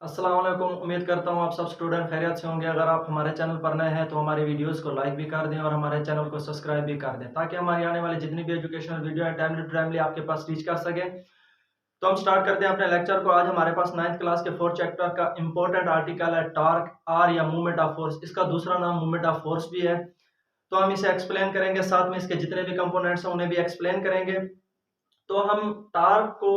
अस्सलाम वालेकुम। उम्मीद करता हूँ आप सब स्टूडेंट खैरियत से होंगे। अगर आप हमारे चैनल पर नए हैं तो हमारी वीडियोस को लाइक भी कर दें और हमारे चैनल को सब्सक्राइब भी कर दें ताकि हमारी आने वाली जितनी भी एजुकेशनल वीडियो है टाइमली टू टाइमली आपके पास रीच कर सके। तो हम स्टार्ट करते हैं अपने लेक्चर को। आज हमारे पास 9th क्लास के 4th चैप्टर का इंपॉर्टेंट आर्टिकल है टॉर्क आर या मूवमेंट ऑफ फोर्स। इसका दूसरा नाम मूवमेंट ऑफ फोर्स भी है। तो हम इसे एक्सप्लेन करेंगे, साथ में इसके जितने भी कंपोनेंट्स हैं उन्हें भी एक्सप्लेन करेंगे। तो हम टॉर्क को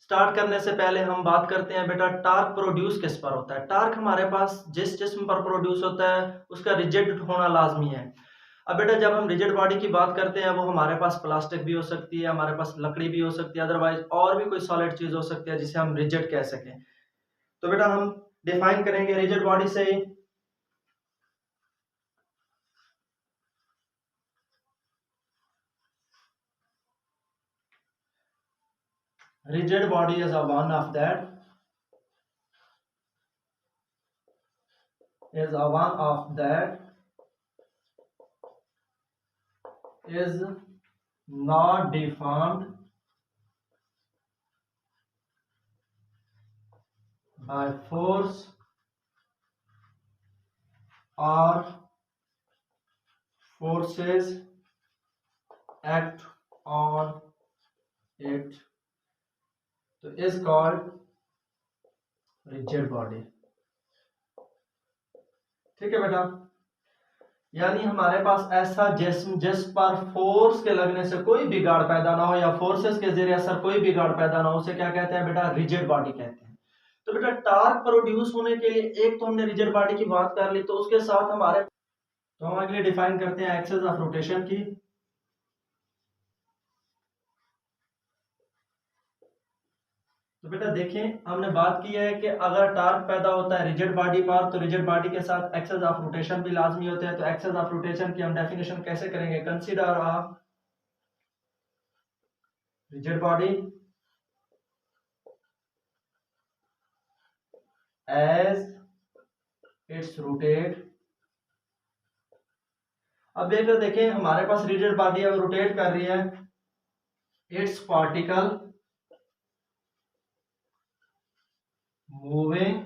स्टार्ट करने से पहले हम बात करते हैं बेटा टार्क प्रोड्यूस किस पर होता है। टार्क हमारे पास जिस जिस्म पर प्रोड्यूस होता है उसका रिजिड होना लाजमी है। अब बेटा जब हम रिजिड बॉडी की बात करते हैं वो हमारे पास प्लास्टिक भी हो सकती है, हमारे पास लकड़ी भी हो सकती है, अदरवाइज और भी कोई सॉलिड चीज हो सकती है जिसे हम रिजिड कह सकें। तो बेटा हम डिफाइन करेंगे रिजिड बॉडी से ही। rigid body is a one of that is a one of that is not deformed by force or forces act on it, तो is called rigid body। ठीक है बेटा, यानी हमारे पास ऐसा जिस्म जिस पर फोर्स के लगने से कोई बिगाड़ पैदा ना हो या फोर्सेस के जरिए असर कोई बिगाड़ पैदा ना हो, उसे क्या कहते हैं बेटा? रिजिड बॉडी कहते हैं। तो बेटा टार्क प्रोड्यूस होने के लिए एक तो हमने रिजिड बॉडी की बात कर ली, तो उसके साथ हमारे तो हम अगले डिफाइन करते हैं एक्सेस ऑफ रोटेशन की। तो बेटा देखें, हमने बात की है कि अगर टार्क पैदा होता है रिजिड बॉडी पर तो रिजिड बॉडी के साथ एक्सेस ऑफ रोटेशन भी लाजमी होते हैं। तो एक्सेस ऑफ रोटेशन की हम डेफिनेशन कैसे करेंगे? Consider a rigid body as it's rotate. अब बेटा देखें, हमारे पास रिजिड बॉडी है वो रोटेट कर रही है, it's particle moving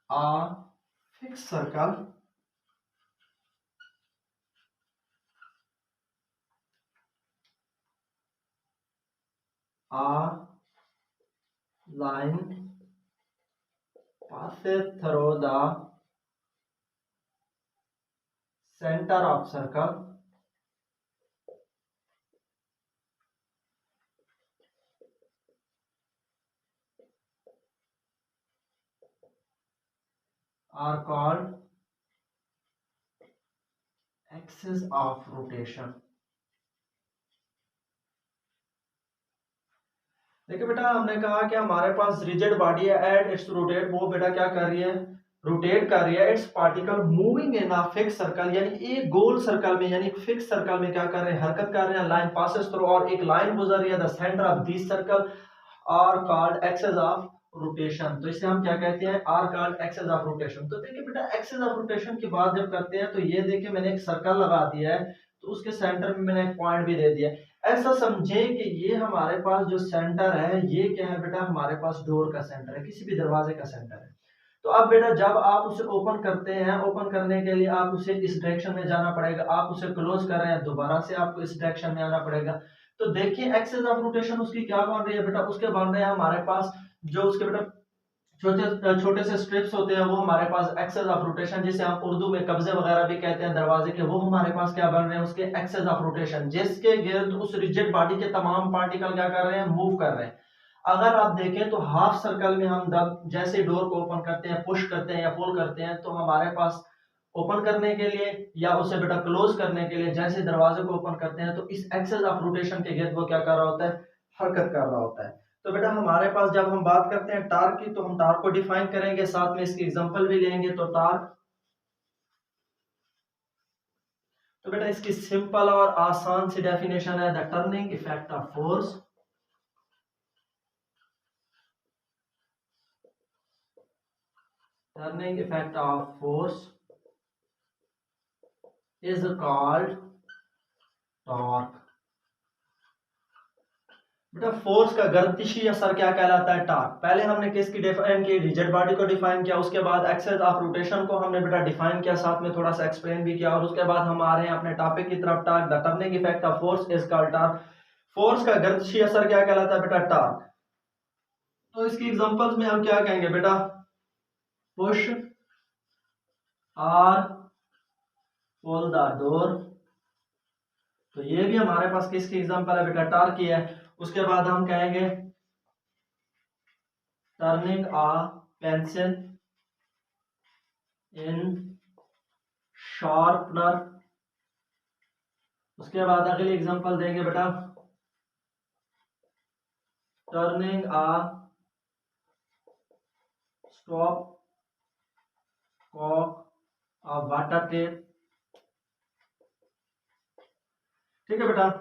a fixed circle a line passes through the center of circle are called axis of rotation। देखिए बेटा, हमने कहा कि हमारे पास रिजिड बॉडी है एट इट्स रोटेट, वो बेटा क्या कर रही है? रोटेट कर रही है। It's particle moving in a fix circle, यानी एक गोल सर्कल में यानी फिक्स सर्कल में क्या कर रहे हैं? हरकत कर रहे हैं। लाइन पासेस थ्रू, और एक लाइन गुजर रही है the centre of this circle are called axes of rotation. तो इसे हम क्या कहते हैं? Are called axes of rotation. तो देखिए बेटा, एक्सेस ऑफ रोटेशन की बात जब करते हैं तो ये देखिए मैंने एक सर्कल लगा दिया है, तो उसके सेंटर में मैंने एक पॉइंट भी दे दिया है। ऐसा समझें कि ये हमारे पास जो सेंटर है ये क्या है बेटा? हमारे पास डोर का सेंटर है, किसी भी दरवाजे का सेंटर है। तो अब बेटा जब आप उसे ओपन करते हैं, ओपन करने के लिए आप उसे इस डायरेक्शन में जाना पड़ेगा, आप उसे क्लोज कर रहे हैं दोबारा से आपको इस डायरेक्शन में आना पड़ेगा। तो देखिए एक्सेस ऑफ रोटेशन उसकी क्या बन रही है बेटा? उसके बन रहे हैं हमारे पास जो उसके बेटा छोटे छोटे से स्ट्रिप्स होते हैं, वो हमारे पास एक्सेस ऑफ रोटेशन, जिसे हम उर्दू में कब्जे वगैरह भी कहते हैं दरवाजे के, वो हमारे पास क्या बन रहे हैं? उसके एक्सेस ऑफ रोटेशन, जिसके गिर्द उस रिजिड बॉडी के तमाम पार्टिकल क्या कर रहे हैं? मूव कर रहे हैं। अगर आप देखें तो हाफ सर्कल में हम जब जैसे डोर को ओपन करते हैं, पुश करते हैं या पुल करते हैं, तो हमारे पास ओपन करने के लिए या उसे बेटा क्लोज करने के लिए जैसे दरवाजे को ओपन करते हैं तो इस एक्सेस ऑफ रोटेशन के गिर्द वो क्या कर रहा होता है? हरकत कर रहा होता है। तो बेटा हमारे पास जब हम बात करते हैं टार्क की, तो हम टार्क को डिफाइन करेंगे, साथ में इसकी एग्जांपल भी लेंगे। तो टार्क, तो बेटा इसकी सिंपल और आसान सी डेफिनेशन है the turning effect of force, turning effect of force is called torque. बेटा फोर्स का गर्दिशी असर क्या कहलाता है? टार्क। पहले हमने किसकी डिफाइन की? रिजिड बॉडी को डिफाइन किया, उसके बाद एक्सेस ऑफ रोटेशन को हमने बेटा डिफाइन किया, साथ में थोड़ा सा एक्सप्लेन भी किया, और उसके बाद हम आ रहे हैं अपने टॉपिक की तरफ। Torque, the turning effect of force is called torque. Force का गर्दिशी असर क्या कहलाता है बेटा? टार्क। तो इसकी एग्जांपल्स में हम क्या कहेंगे बेटा? पुश और पुल द डोर। तो ये भी हमारे पास किसकी एग्जांपल है बेटा? टार्क की है। उसके बाद हम कहेंगे turning a pencil in sharpener. उसके बाद अगली एग्जांपल देंगे बेटा turning a stop cock a water tap. ठीक है बेटा।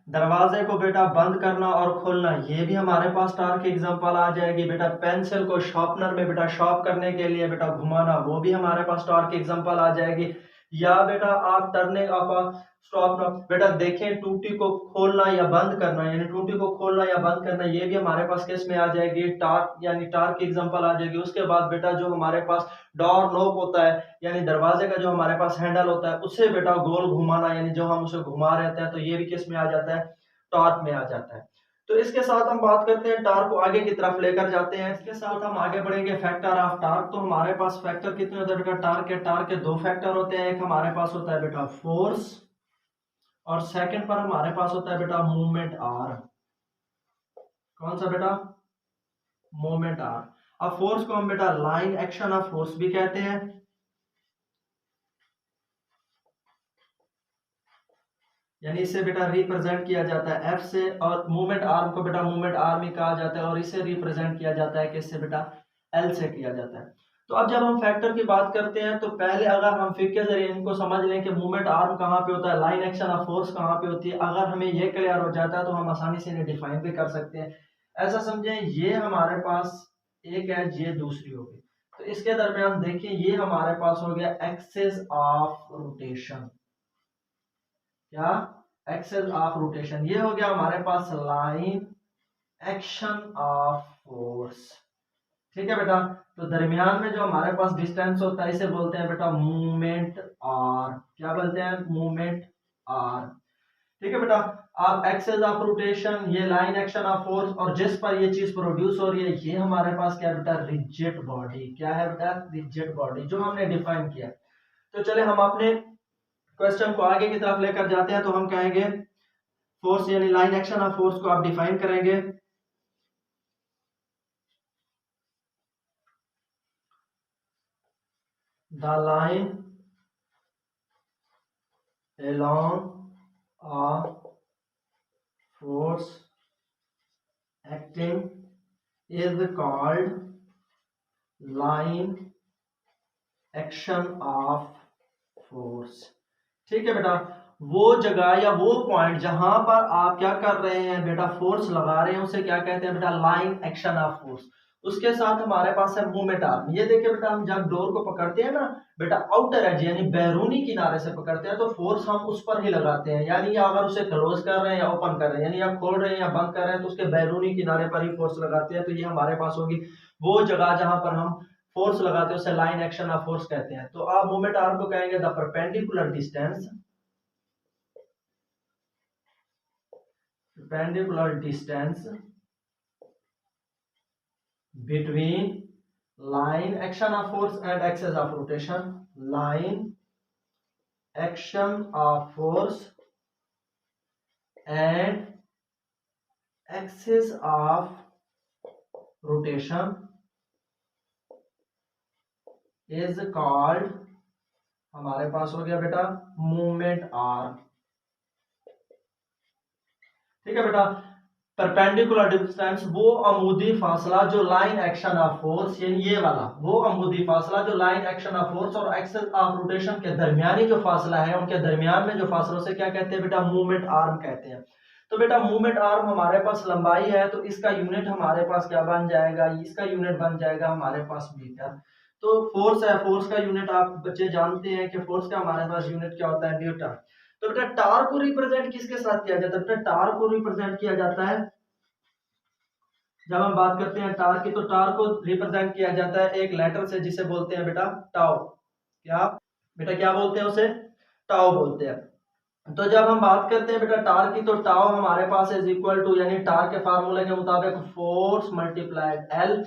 दरवाजे को बेटा बंद करना और खोलना, ये भी हमारे पास टार्क की एग्जांपल आ जाएगी बेटा। पेंसिल को शार्पनर में बेटा शार्प करने के लिए बेटा घुमाना, वो भी हमारे पास टार्क की एग्जांपल आ जाएगी। या बेटा आप टर्निंग ऑफ अ स्टॉप बेटा देखें, टूटी को खोलना या बंद करना, यानी टूटी को खोलना या बंद करना, ये भी हमारे पास किस में आ जाएगी? टार्क, यानी टार्क की एग्जांपल आ जाएगी। उसके बाद बेटा जो हमारे पास डोर नॉब होता है, यानी दरवाजे का जो हमारे पास हैंडल होता है, उससे बेटा गोल घुमाना, यानी जो हम उसे घुमा रहते हैं, तो ये भी किस में आ जाता है? टॉर्क में आ जाता है। तो इसके साथ हम बात करते हैं, टॉर्क को आगे की तरफ लेकर जाते हैं। इसके साथ हम आगे बढ़ेंगे फैक्टर ऑफ टॉर्क। तो हमारे पास फैक्टर कितने होते हैं बेटा? टार्क के दो फैक्टर होते हैं। एक हमारे पास होता है बेटा फोर्स, और सेकंड पर हमारे पास होता है बेटा मूवमेंट आर। कौन सा बेटा? Movement are. अब फोर्स को हम बेटा लाइन एक्शन ऑफ फोर्स भी कहते हैं, यानी इसे बेटा रिप्रेजेंट किया जाता है एफ से, और मूवमेंट आर्म को बेटा मूवमेंट आर्म ही कहा जाता है, और इसे रिप्रेजेंट किया जाता है किससे बेटा? एल से किया जाता है। तो अब जब हम फैक्टर की बात करते हैं, तो पहले अगर हम फिर के जरिए इनको समझ लें कि मूवमेंट आर्म कहाँ पे होता है, लाइन एक्शन ऑफ फोर्स कहाँ पे होती है, अगर हमें ये क्लियर हो जाता है तो हम आसानी से इन्हें डिफाइन भी कर सकते हैं। ऐसा समझें, ये हमारे पास एक है, ये दूसरी होगी, तो इसके दरमियान देखिए ये हमारे पास हो गया एक्सिस ऑफ रोटेशन। क्या? Axis of rotation. ये हो गया हमारे पास लाइन एक्शन ऑफ फोर्स। ठीक है बेटा। तो दरमियान में जो हमारे पास डिस्टेंस होता है, इसे बोलते हैं बेटा मूवमेंट आर। क्या बोलते हैं? Movement R. ठीक है बेटा। अब एक्सेस ऑफ रोटेशन, ये लाइन एक्शन ऑफ फोर्स, और जिस पर ये चीज प्रोड्यूस हो रही है, ये हमारे पास क्या बेटा? Rigid body. क्या है बेटा? रिजिड बॉडी, जो हमने डिफाइन किया। तो चले हम अपने क्वेश्चन को आगे की तरफ लेकर जाते हैं। तो हम कहेंगे फोर्स यानी लाइन एक्शन ऑफ फोर्स को आप डिफाइन करेंगे। The line along a force acting is called line action of force। ठीक है बेटा। वो जगह या वो पॉइंट जहां पर आप क्या कर रहे हैं बेटा? फोर्स लगा रहे हैं, उसे क्या कहते हैं बेटा? Line action of force. उसके साथ हमारे पास है मूवमेंट आर्म। ये देखिए बेटा, हम जब डोर को पकड़ते हैं ना बेटा, आउटर एज यानी बैरूनी किनारे से पकड़ते हैं, तो फोर्स हम उस पर ही लगाते हैं, यानी अगर उसे क्लोज कर रहे हैं या ओपन कर रहे हैं, यानी आप खोल रहे हैं या बंद कर रहे हैं, तो उसके बैरूनी किनारे पर ही फोर्स लगाते हैं। तो ये हमारे पास होगी वो जगह जहां पर हम फोर्स लगाते हैं, उसे लाइन एक्शन ऑफ फोर्स कहते हैं। तो आप मूवमेंट आर्म को कहेंगे the perpendicular distance, perpendicular distance between line action of force and axis of rotation, line action of force and axis of rotation is called, हमारे पास हो गया बेटा मूवमेंट आर्म। ठीक है बेटा। परपेंडिकुलर डिस्टेंस, वो अमूदी फासला जो लाइन एक्शन ऑफ फोर्स, यानी ये वाला वो अमूदी फासला जो लाइन एक्शन ऑफ फोर्स और एक्सेस ऑफ रोटेशन के दरमियानी जो फासला है, उनके दरमियान में जो फासलों से क्या कहते हैं बेटा? मूवमेंट आर्म कहते हैं। तो बेटा मूवमेंट आर्म हमारे पास लंबाई है, तो इसका यूनिट हमारे पास क्या बन जाएगा? इसका यूनिट बन जाएगा हमारे पास मीटर। तो फोर्स है, फोर्स का यूनिट आप बच्चे जानते हैं कि फोर्स का हमारे पास यूनिट क्या होता है? न्यूटन। तो बेटा टार को रिप्रेजेंट किसके साथ किया जाता है? बेटा टार को रिप्रेजेंट किया जाता है जब हम बात करते हैं टार्क की, तो टार्क को रिप्रेजेंट किया जाता है एक लेटर से जिसे बोलते हैं बेटा टाउ। क्या बेटा, क्या बोलते हैं उसे? टाउ बोलते हैं। तो जब हम बात करते हैं बेटा टार्क की, तो टाउ हमारे पास इज इक्वल टू, यानी टार्क के फार्मूले के मुताबिक फोर्स मल्टीप्लाइड एल।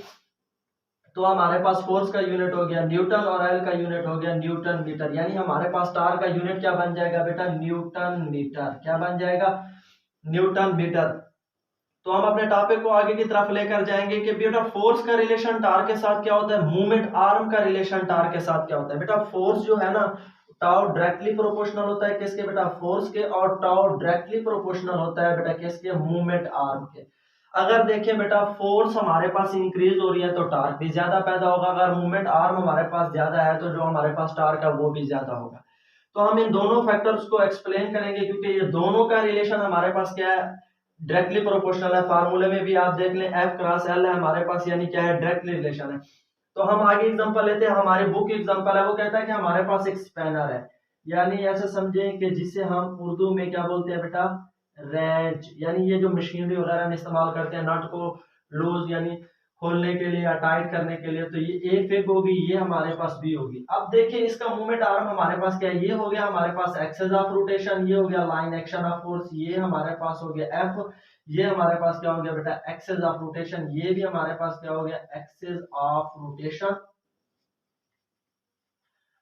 तो हमारे पास फोर्स का यूनिट हो गया न्यूटन और एल का यूनिट हो गया न्यूटन मीटर, यानी हमारे पास टार्क का यूनिट क्या बन जाएगा बेटा? Newton metre. क्या बन जाएगा? Newton metre. तो हम अपने टॉपिक को आगे की तरफ लेकर जाएंगे कि बेटा फोर्स का रिलेशन टार्क के साथ क्या होता है, मूवमेंट आर्म का रिलेशन टार्क के साथ क्या होता है। बेटा फोर्स जो है ना, टाउ डायरेक्टली प्रोपोर्शनल होता है किसके बेटा? फोर्स के। और टाउ डायरेक्टली प्रोपोर्शनल होता है बेटा किसके? मूवमेंट आर्म के। अगर देखें बेटा फोर्स हमारे पास इंक्रीज हो रही है तो टार्क भी ज्यादा पैदा होगा, अगर मूवमेंट आर्म हमारे पास ज्यादा है तो जो हमारे पास टार्क है वो भी ज्यादा होगा। तो हम इन दोनों फैक्टर्स को एक्सप्लेन करेंगे क्योंकि ये दोनों का रिलेशन हमारे पास क्या है? डायरेक्टली प्रोपोर्शनल है। फार्मूले में भी आप देख लें एफ क्रॉस एल है हमारे पास, यानी क्या है? डायरेक्टली रिलेशन है। तो हम आगे एग्जांपल लेते हैं, हमारी बुक एग्जांपल है, वो कहता है कि हमारे पास एक स्पैनर है, यानी ऐसे समझें कि जिसे हम उर्दू में क्या बोलते हैं बेटा? रेंच। यानी ये जो मशीनरी वगैरह में इस्तेमाल करते हैं नट को लूज यानी खोलने के लिए या टाइट करने के लिए, तो ये ए फिग होगी, ये हमारे पास बी होगी। अब देखिए इसका मूवमेंट आर्म हमारे पास क्या है? ये हो गया हमारे पास एक्सेस ऑफ रोटेशन, ये हो गया लाइन एक्शन ऑफ फोर्स, ये हमारे पास हो गया एफ, ये हमारे पास क्या हो गया बेटा? एक्सेस ऑफ रोटेशन, ये भी हमारे पास क्या हो गया? एक्सेस ऑफ रोटेशन,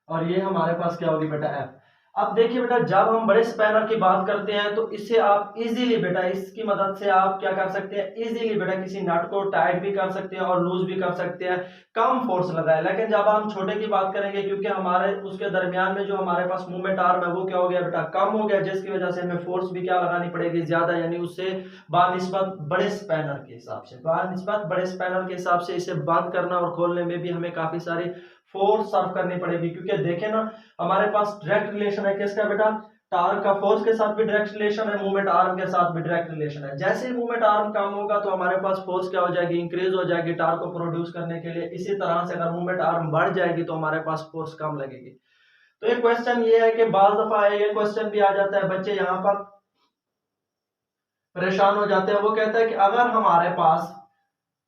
और ये हमारे पास क्या होगी बेटा? एफ। अब देखिए बेटा जब हम बड़े स्पैनर की बात करते हैं तो इससे आप इजीली बेटा, इसकी मदद से आप क्या कर सकते हैं? इजीली बेटा किसी नट को टाइट भी कर सकते हैं और लूज भी कर सकते हैं, कम फोर्स लगाए। लेकिन जब हम छोटे की बात करेंगे, क्योंकि हमारे उसके दरमियान में जो हमारे पास मूवमेंट आर्म है वो क्या हो गया बेटा? कम हो गया, जिसकी वजह से हमें फोर्स भी क्या लगानी पड़ेगी? ज्यादा, यानी उससे बानिस्बत बड़े स्पैनर के हिसाब से, बानिस्बत बड़े स्पैनर के हिसाब से इसे बंद करना और खोलने में भी हमें काफी सारी फोर्स सर्व करनी पड़ेगी। क्योंकि देखें ना हमारे पास डायरेक्ट रिलेशन है किसका बेटा? टार्क का फोर्स के साथ भी डायरेक्ट रिलेशन है, मूवमेंट आर्म के साथ भी डायरेक्ट रिलेशन है। जैसे ही मूवमेंट आर्म कम होगा तो हमारे पास फोर्स क्या हो जाएगी? इंक्रीज हो जाएगी टार्क को प्रोड्यूस करने के लिए। इसी तरह से अगर मूवमेंट आर्म बढ़ जाएगी तो हमारे पास फोर्स कम लगेगी। तो एक क्वेश्चन ये है कि बाज दफा ये क्वेश्चन भी आ जाता है, बच्चे यहाँ पर परेशान हो जाते हैं। वो कहता है कि अगर हमारे पास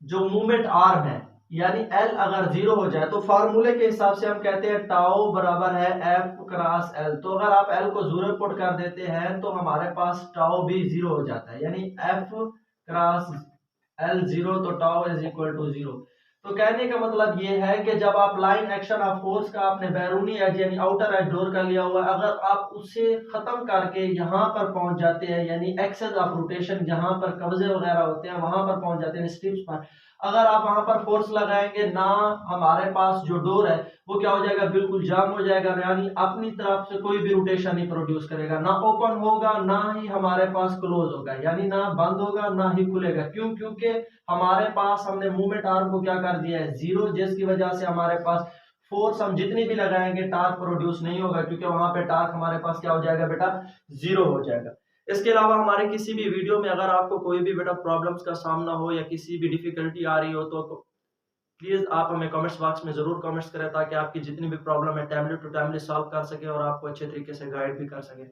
जो मूवमेंट आर्म है यानी एल अगर जीरो हो जाए, तो फार्मूले के हिसाब से हम कहते हैं टाउ बराबर है एफ क्रॉस एल। तो अगर आप एल को जीरो पुट कर देते हैं तो हमारे पास टाउ भी जीरो हो जाता है, यानी एफ क्रॉस एल जीरो, तो tau is equal to zero. तो कहने का मतलब ये है कि जब आप लाइन एक्शन ऑफ फोर्स का आपने बैरूनी एज यानी आउटर एज डोर कर लिया हुआ है, अगर आप उसे खत्म करके यहाँ पर पहुंच जाते हैं, यानी एक्सेस ऑफ रोटेशन जहां पर कब्जे वगैरह होते हैं वहां पर पहुंच जाते हैं स्ट्रिप्स पर, अगर आप वहां पर फोर्स लगाएंगे ना, हमारे पास जो डोर है वो क्या हो जाएगा? बिल्कुल जाम हो जाएगा, यानी अपनी तरफ से कोई भी रोटेशन नहीं प्रोड्यूस करेगा, ना ओपन होगा ना ही हमारे पास क्लोज होगा, यानी ना बंद होगा ना ही खुलेगा। क्यों? क्योंकि हमारे पास हमने मूवमेंट आर्म को क्या कर दिया है? जीरो, जिसकी वजह से हमारे पास फोर्स हम जितनी भी लगाएंगे टार्क प्रोड्यूस नहीं होगा, क्योंकि वहां पे टार्क हमारे पास क्या हो जाएगा बेटा? जीरो हो जाएगा। इसके अलावा हमारे किसी भी वीडियो में अगर आपको कोई भी बेटा प्रॉब्लम्स का सामना हो या किसी भी डिफिकल्टी आ रही हो तो प्लीज आप हमें कमेंट्स बॉक्स में जरूर कमेंट्स करें, ताकि आपकी जितनी भी प्रॉब्लम है टाइमली टू टाइमली सॉल्व कर सके और आपको अच्छे तरीके से गाइड भी कर सके।